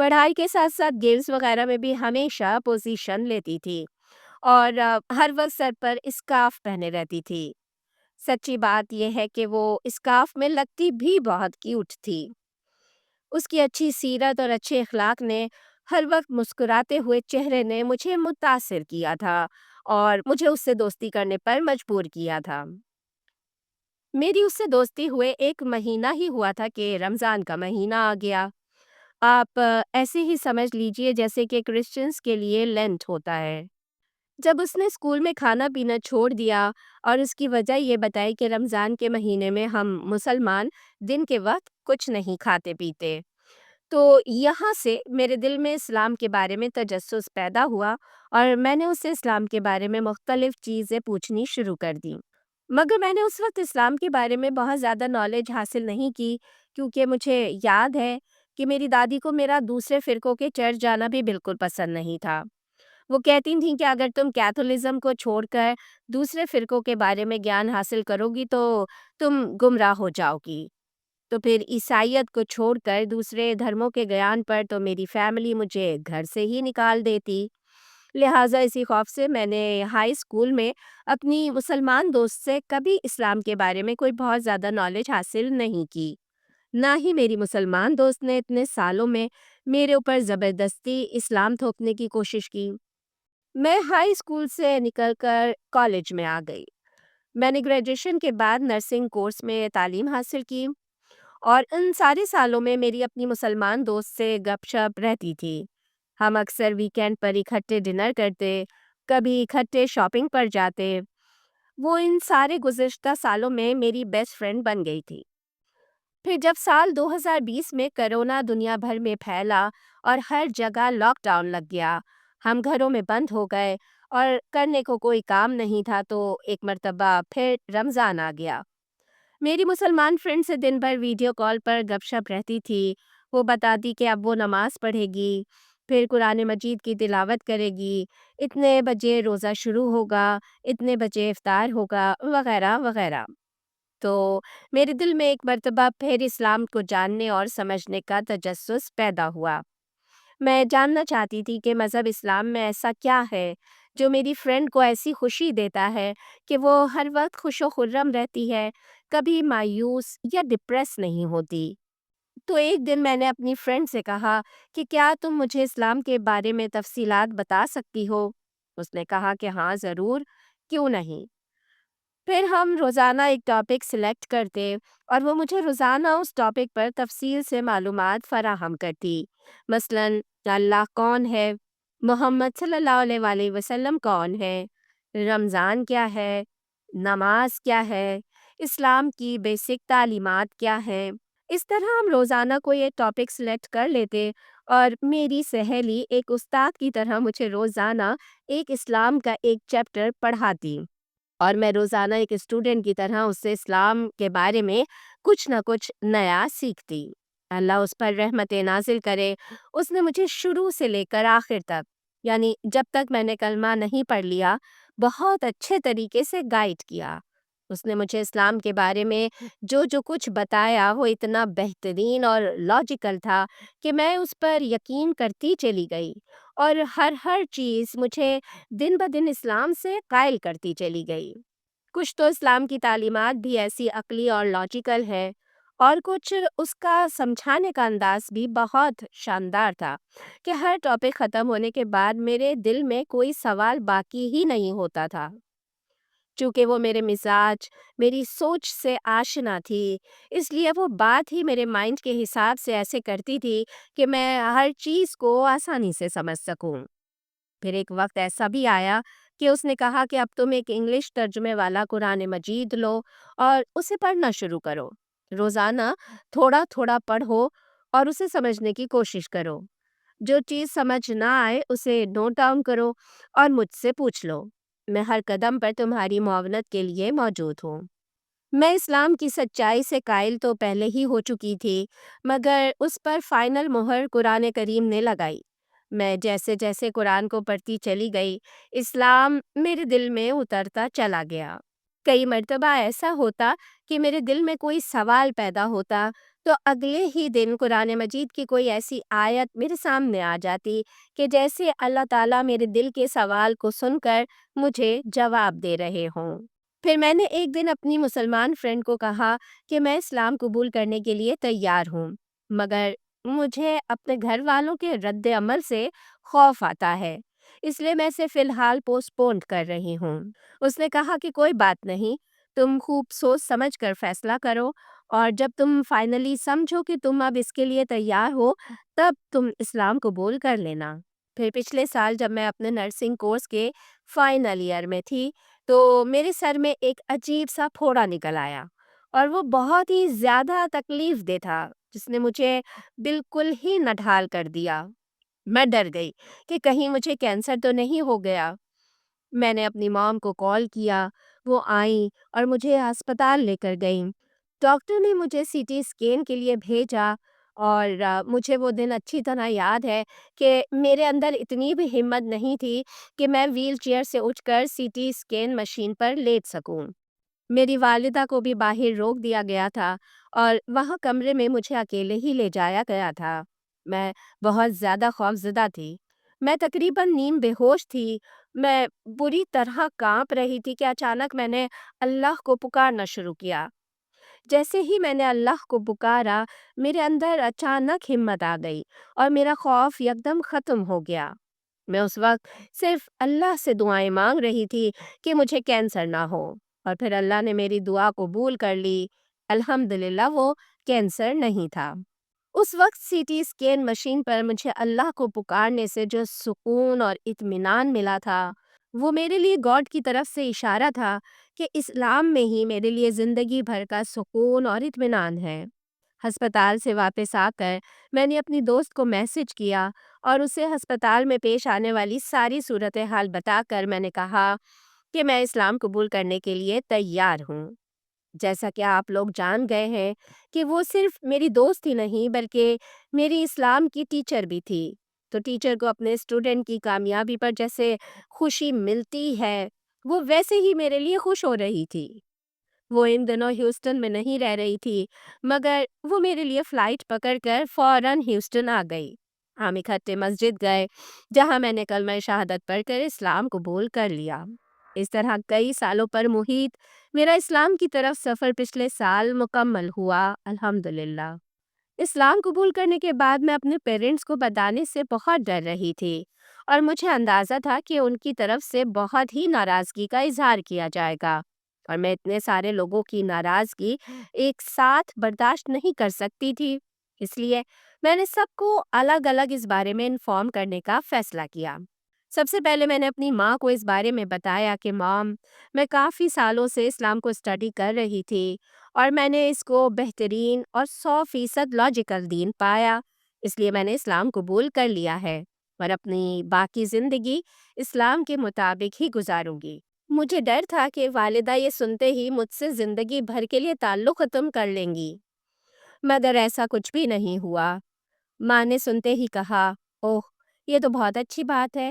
پڑھائی کے ساتھ ساتھ گیمز وغیرہ میں بھی ہمیشہ پوزیشن لیتی تھی، اور ہر وقت سر پر اسکارف پہنے رہتی تھی۔ سچی بات یہ ہے کہ وہ اسکارف میں لگتی بھی بہت کیوٹ تھی۔ اس کی اچھی سیرت اور اچھے اخلاق نے، ہر وقت مسکراتے ہوئے چہرے نے مجھے متاثر کیا تھا اور مجھے اس سے دوستی کرنے پر مجبور کیا تھا۔ میری اس سے دوستی ہوئے 1 مہینہ ہی ہوا تھا کہ رمضان کا مہینہ آ گیا۔ آپ ایسے ہی سمجھ لیجئے جیسے کہ کرسچنز کے لیے لینٹ ہوتا ہے۔ جب اس نے اسکول میں کھانا پینا چھوڑ دیا اور اس کی وجہ یہ بتائی کہ رمضان کے مہینے میں ہم مسلمان دن کے وقت کچھ نہیں کھاتے پیتے، تو یہاں سے میرے دل میں اسلام کے بارے میں تجسس پیدا ہوا اور میں نے اس سے اسلام کے بارے میں مختلف چیزیں پوچھنی شروع کر دیں۔ مگر میں نے اس وقت اسلام کے بارے میں بہت زیادہ نالج حاصل نہیں کی، کیونکہ مجھے یاد ہے کہ میری دادی کو میرا دوسرے فرقوں کے چرچ جانا بھی بالکل پسند نہیں تھا۔ وہ کہتی تھیں کہ اگر تم کیتھولزم کو چھوڑ کر دوسرے فرقوں کے بارے میں گیان حاصل کرو گی تو تم گمراہ ہو جاؤ گی۔ تو پھر عیسائیت کو چھوڑ کر دوسرے دھرموں کے گیان پر تو میری فیملی مجھے گھر سے ہی نکال دیتی۔ لہٰذا اسی خوف سے میں نے ہائی اسکول میں اپنی مسلمان دوست سے کبھی اسلام کے بارے میں کوئی بہت زیادہ نالج حاصل نہیں کی۔ نہ ہی میری مسلمان دوست نے اتنے سالوں میں میرے اوپر زبردستی اسلام تھوپنے کی کوشش کی۔ میں ہائی اسکول سے نکل کر کالج میں آ گئی۔ میں نے گریجویشن کے بعد نرسنگ کورس میں تعلیم حاصل کی، اور ان سارے سالوں میں میری اپنی مسلمان دوست سے گپ شپ رہتی تھی۔ ہم اکثر ویکینڈ پر اکٹھے ڈنر کرتے، کبھی اکٹھے شاپنگ پر جاتے۔ وہ ان سارے گزشتہ سالوں میں میری بیسٹ فرینڈ بن گئی تھی۔ پھر جب سال 2020 میں کرونا دنیا بھر میں پھیلا اور ہر جگہ لاک ڈاؤن لگ گیا، ہم گھروں میں بند ہو گئے اور کرنے کو کوئی کام نہیں تھا، تو ایک مرتبہ پھر رمضان آ گیا۔ میری مسلمان فرینڈ سے دن بھر ویڈیو کال پر گپ شپ رہتی تھی۔ وہ بتاتی کہ اب وہ نماز پڑھے گی، پھر قرآن مجید کی تلاوت کرے گی، اتنے بجے روزہ شروع ہوگا، اتنے بجے افطار ہوگا، وغیرہ وغیرہ۔ تو میرے دل میں ایک مرتبہ پھر اسلام کو جاننے اور سمجھنے کا تجسس پیدا ہوا۔ میں جاننا چاہتی تھی کہ مذہب اسلام میں ایسا کیا ہے جو میری فرینڈ کو ایسی خوشی دیتا ہے کہ وہ ہر وقت خوش و خرم رہتی ہے، کبھی مایوس یا ڈپریس نہیں ہوتی۔ تو ایک دن میں نے اپنی فرینڈ سے کہا کہ کیا تم مجھے اسلام کے بارے میں تفصیلات بتا سکتی ہو؟ اس نے کہا کہ ہاں ضرور، کیوں نہیں۔ پھر ہم روزانہ ایک ٹاپک سلیکٹ کرتے اور وہ مجھے روزانہ اس ٹاپک پر تفصیل سے معلومات فراہم کرتی۔ مثلاً اللہ کون ہے، محمد صلی اللہ علیہ وآلہ وسلم کون ہے، رمضان کیا ہے، نماز کیا ہے، اسلام کی بیسک تعلیمات کیا ہیں۔ اس طرح ہم روزانہ کوئی ایک ٹاپک سلیکٹ کر لیتے اور میری سہیلی ایک استاد کی طرح مجھے روزانہ ایک اسلام کا ایک چیپٹر پڑھاتی، اور میں روزانہ ایک اسٹوڈنٹ کی طرح اس سے اسلام کے بارے میں کچھ نہ کچھ نیا سیکھتی۔ اللہ اس پر رحمت نازل کرے، اس نے مجھے شروع سے لے کر آخر تک، یعنی جب تک میں نے کلمہ نہیں پڑھ لیا، بہت اچھے طریقے سے گائیڈ کیا۔ اس نے مجھے اسلام کے بارے میں جو کچھ بتایا وہ اتنا بہترین اور لاجیکل تھا کہ میں اس پر یقین کرتی چلی گئی، اور ہر چیز مجھے دن بدن اسلام سے قائل کرتی چلی گئی۔ کچھ تو اسلام کی تعلیمات بھی ایسی عقلی اور لاجیکل ہے، اور کچھ اس کا سمجھانے کا انداز بھی بہت شاندار تھا کہ ہر ٹاپک ختم ہونے کے بعد میرے دل میں کوئی سوال باقی ہی نہیں ہوتا تھا۔ چونکہ وہ میرے مزاج، میری سوچ سے آشنا تھی، اس لیے وہ بات ہی میرے مائنڈ کے حساب سے ایسے کرتی تھی کہ میں ہر چیز کو آسانی سے سمجھ سکوں۔ پھر ایک وقت ایسا بھی آیا کہ اس نے کہا کہ اب تم ایک انگلش ترجمے والا قرآن مجید لو اور اسے پڑھنا شروع کرو۔ روزانہ تھوڑا تھوڑا پڑھو اور اسے سمجھنے کی کوشش کرو۔ جو چیز سمجھ نہ آئے اسے نوٹ ڈاؤن کرو اور مجھ سے پوچھ لو۔ میں ہر قدم پر تمہاری معاونت کے لیے موجود ہوں۔ میں اسلام کی سچائی سے قائل تو پہلے ہی ہو چکی تھی، مگر اس پر فائنل مہر قرآن کریم نے لگائی۔ میں جیسے جیسے قرآن کو پڑھتی چلی گئی، اسلام میرے دل میں اترتا چلا گیا۔ کئی مرتبہ ایسا ہوتا کہ میرے دل میں کوئی سوال پیدا ہوتا تو اگلے ہی دن قرآن مجید کی کوئی ایسی آیت میرے سامنے آ جاتی کہ جیسے اللہ تعالیٰ میرے دل کے سوال کو سن کر مجھے جواب دے رہے ہوں۔ پھر میں نے ایک دن اپنی مسلمان فرینڈ کو کہا کہ میں اسلام قبول کرنے کے لیے تیار ہوں، مگر مجھے اپنے گھر والوں کے رد عمل سے خوف آتا ہے، اس لیے میں اسے فی الحال پوسٹ پونڈ کر رہی ہوں۔ اس نے کہا کہ کوئی بات نہیں، تم خوب سوچ سمجھ کر فیصلہ کرو، اور جب تم فائنلی سمجھو کہ تم اب اس کے لیے تیار ہو تب تم اسلام قبول کر لینا۔ پھر پچھلے سال جب میں اپنے نرسنگ کورس کے فائنل ایئر میں تھی تو میرے سر میں ایک عجیب سا پھوڑا نکل آیا، اور وہ بہت ہی زیادہ تکلیف دہ تھا، جس نے مجھے بالکل ہی نڈھال کر دیا۔ میں ڈر گئی کہ کہیں مجھے کینسر تو نہیں ہو گیا۔ میں نے اپنی مام کو کال کیا، وہ آئیں اور مجھے ہسپتال لے کر گئیں۔ ڈاکٹر نے مجھے سی ٹی اسکین کے لیے بھیجا، اور مجھے وہ دن اچھی طرح یاد ہے کہ میرے اندر اتنی بھی ہمت نہیں تھی کہ میں ویل چیئر سے اٹھ کر سی ٹی اسکین مشین پر لیٹ سکوں۔ میری والدہ کو بھی باہر روک دیا گیا تھا، اور وہاں کمرے میں مجھے اکیلے ہی لے جایا گیا تھا۔ میں بہت زیادہ خوفزدہ تھی۔ میں تقریباً نیم بے ہوش تھی۔ میں بری طرح کانپ رہی تھی کہ اچانک میں نے اللہ کو پکارنا شروع کیا۔ جیسے ہی میں نے اللہ کو پکارا، میرے اندر اچانک ہمت آ گئی اور میرا خوف یکدم ختم ہو گیا۔ میں اس وقت صرف اللہ سے دعائیں مانگ رہی تھی کہ مجھے کینسر نہ ہو، اور پھر اللہ نے میری دعا قبول کر لی۔ الحمدللہ وہ کینسر نہیں تھا۔ اس وقت سی ٹی اسکین مشین پر مجھے اللہ کو پکارنے سے جو سکون اور اطمینان ملا تھا، وہ میرے لیے گاڈ کی طرف سے اشارہ تھا کہ اسلام میں ہی میرے لیے زندگی بھر کا سکون اور اطمینان ہے۔ ہسپتال سے واپس آ کر میں نے اپنی دوست کو میسج کیا اور اسے ہسپتال میں پیش آنے والی ساری صورتحال بتا کر میں نے کہا کہ میں اسلام قبول کرنے کے لیے تیار ہوں۔ جیسا کہ آپ لوگ جان گئے ہیں کہ وہ صرف میری دوست ہی نہیں بلکہ میری اسلام کی ٹیچر بھی تھی، تو ٹیچر کو اپنے اسٹوڈنٹ کی کامیابی پر جیسے خوشی ملتی ہے، وہ ویسے ہی میرے لیے خوش ہو رہی تھی۔ وہ ان دنوں ہیوسٹن میں نہیں رہ رہی تھی، مگر وہ میرے لیے فلائٹ پکڑ کر فوراً ہیوسٹن آ گئی۔ ہم اکٹھے مسجد گئے، جہاں میں نے کلمہ شہادت پڑھ کر اسلام قبول کر لیا۔ اس طرح کئی سالوں پر محیط میرا اسلام کی طرف سفر پچھلے سال مکمل ہوا، الحمدللہ۔ اسلام قبول کرنے کے بعد میں اپنے پیرنٹس کو بتانے سے بہت ڈر رہی تھی، اور مجھے اندازہ تھا کہ ان کی طرف سے بہت ہی ناراضگی کا اظہار کیا جائے گا، اور میں اتنے سارے لوگوں کی ناراضگی ایک ساتھ برداشت نہیں کر سکتی تھی۔ اس لیے میں نے سب کو الگ الگ اس بارے میں انفارم کرنے کا فیصلہ کیا۔ سب سے پہلے میں نے اپنی ماں کو اس بارے میں بتایا کہ مام، میں کافی سالوں سے اسلام کو اسٹڈی کر رہی تھی، اور میں نے اس کو بہترین اور 100% لاجیکل دین پایا، اس لیے میں نے اسلام قبول کر لیا ہے اور اپنی باقی زندگی اسلام کے مطابق ہی گزاروں گی۔ مجھے ڈر تھا کہ والدہ یہ سنتے ہی مجھ سے زندگی بھر کے لیے تعلق ختم کر لیں گی، مگر ایسا کچھ بھی نہیں ہوا۔ ماں نے سنتے ہی کہا، اوہ، یہ تو بہت اچھی بات ہے،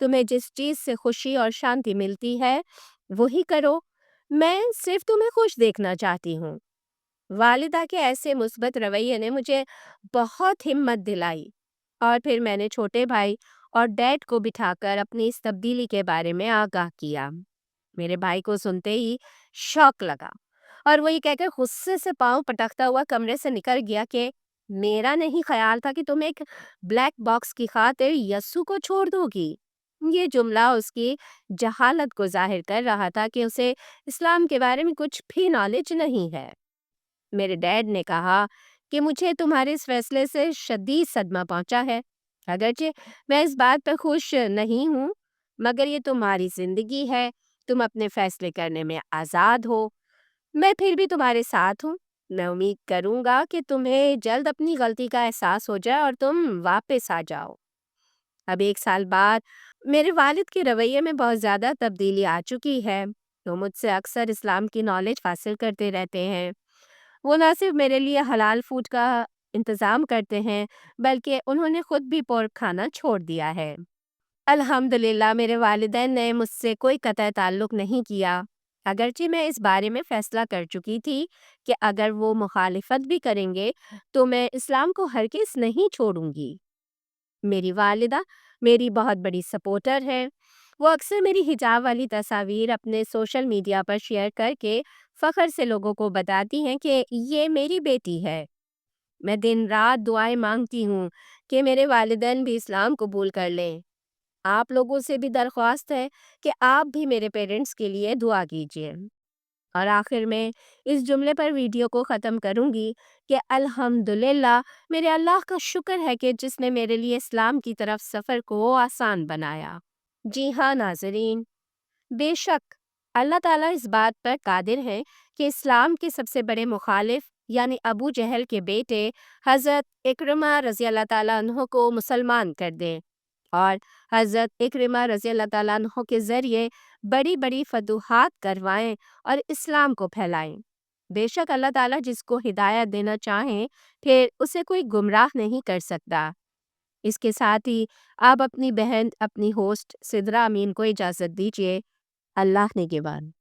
تمہیں جس چیز سے خوشی اور شانتی ملتی ہے وہی کرو، میں صرف تمہیں خوش دیکھنا چاہتی ہوں۔ والدہ کے ایسے مثبت رویے نے مجھے بہت ہمت دلائی، اور پھر میں نے چھوٹے بھائی اور ڈیڈ کو بٹھا کر اپنی اس تبدیلی کے بارے میں آگاہ کیا۔ میرے بھائی کو سنتے ہی شوق لگا، اور وہ یہ کہہ کر غصے سے پاؤں پٹکتا ہوا کمرے سے نکل گیا کہ میرا نہیں خیال تھا کہ تم ایک بلیک باکس کی خاطر یسوع کو چھوڑ دو گی۔ یہ جملہ اس کی جہالت کو ظاہر کر رہا تھا کہ اسے اسلام کے بارے میں کچھ بھی نالج نہیں ہے۔ میرے ڈیڈ نے کہا کہ مجھے تمہارے اس فیصلے سے شدید صدمہ پہنچا ہے، اگرچہ میں اس بات پر خوش نہیں ہوں، مگر یہ تمہاری زندگی ہے، تم اپنے فیصلے کرنے میں آزاد ہو۔ میں پھر بھی تمہارے ساتھ ہوں۔ میں امید کروں گا کہ تمہیں جلد اپنی غلطی کا احساس ہو جائے اور تم واپس آ جاؤ۔ اب 1 سال بعد میرے والد کے رویے میں بہت زیادہ تبدیلی آ چکی ہے۔ وہ مجھ سے اکثر اسلام کی نالج حاصل کرتے رہتے ہیں۔ وہ نہ صرف میرے لیے حلال فوڈ کا انتظام کرتے ہیں بلکہ انہوں نے خود بھی پورک کھانا چھوڑ دیا ہے۔ الحمدللہ میرے والدین نے مجھ سے کوئی قطع تعلق نہیں کیا۔ اگرچہ میں اس بارے میں فیصلہ کر چکی تھی کہ اگر وہ مخالفت بھی کریں گے تو میں اسلام کو ہرگز نہیں چھوڑوں گی۔ میری والدہ میری بہت بڑی سپورٹر ہے۔ وہ اکثر میری حجاب والی تصاویر اپنے سوشل میڈیا پر شیئر کر کے فخر سے لوگوں کو بتاتی ہیں کہ یہ میری بیٹی ہے۔ میں دن رات دعائیں مانگتی ہوں کہ میرے والدین بھی اسلام قبول کر لیں۔ آپ لوگوں سے بھی درخواست ہے کہ آپ بھی میرے پیرنٹس کے لیے دعا کیجیے۔ اور آخر میں اس جملے پر ویڈیو کو ختم کروں گی کہ الحمدللہ، میرے اللہ کا شکر ہے کہ جس نے میرے لیے اسلام کی طرف سفر کو آسان بنایا۔ جی ہاں ناظرین، بے شک اللہ تعالیٰ اس بات پر قادر ہے کہ اسلام کے سب سے بڑے مخالف یعنی ابو جہل کے بیٹے حضرت اکرمہ رضی اللہ تعالیٰ عنہ کو مسلمان کر دیں اور حضرت اکرمہ رضی اللہ تعالیٰ عنہ کے ذریعے بڑی بڑی فتوحات کروائیں اور اسلام کو پھیلائیں۔ بے شک اللہ تعالیٰ جس کو ہدایت دینا چاہیں پھر اسے کوئی گمراہ نہیں کر سکتا۔ اس کے ساتھ ہی آپ اپنی بہن اپنی ہوسٹ سدرا امین کو اجازت دیجیے۔ اللہ نگہبان۔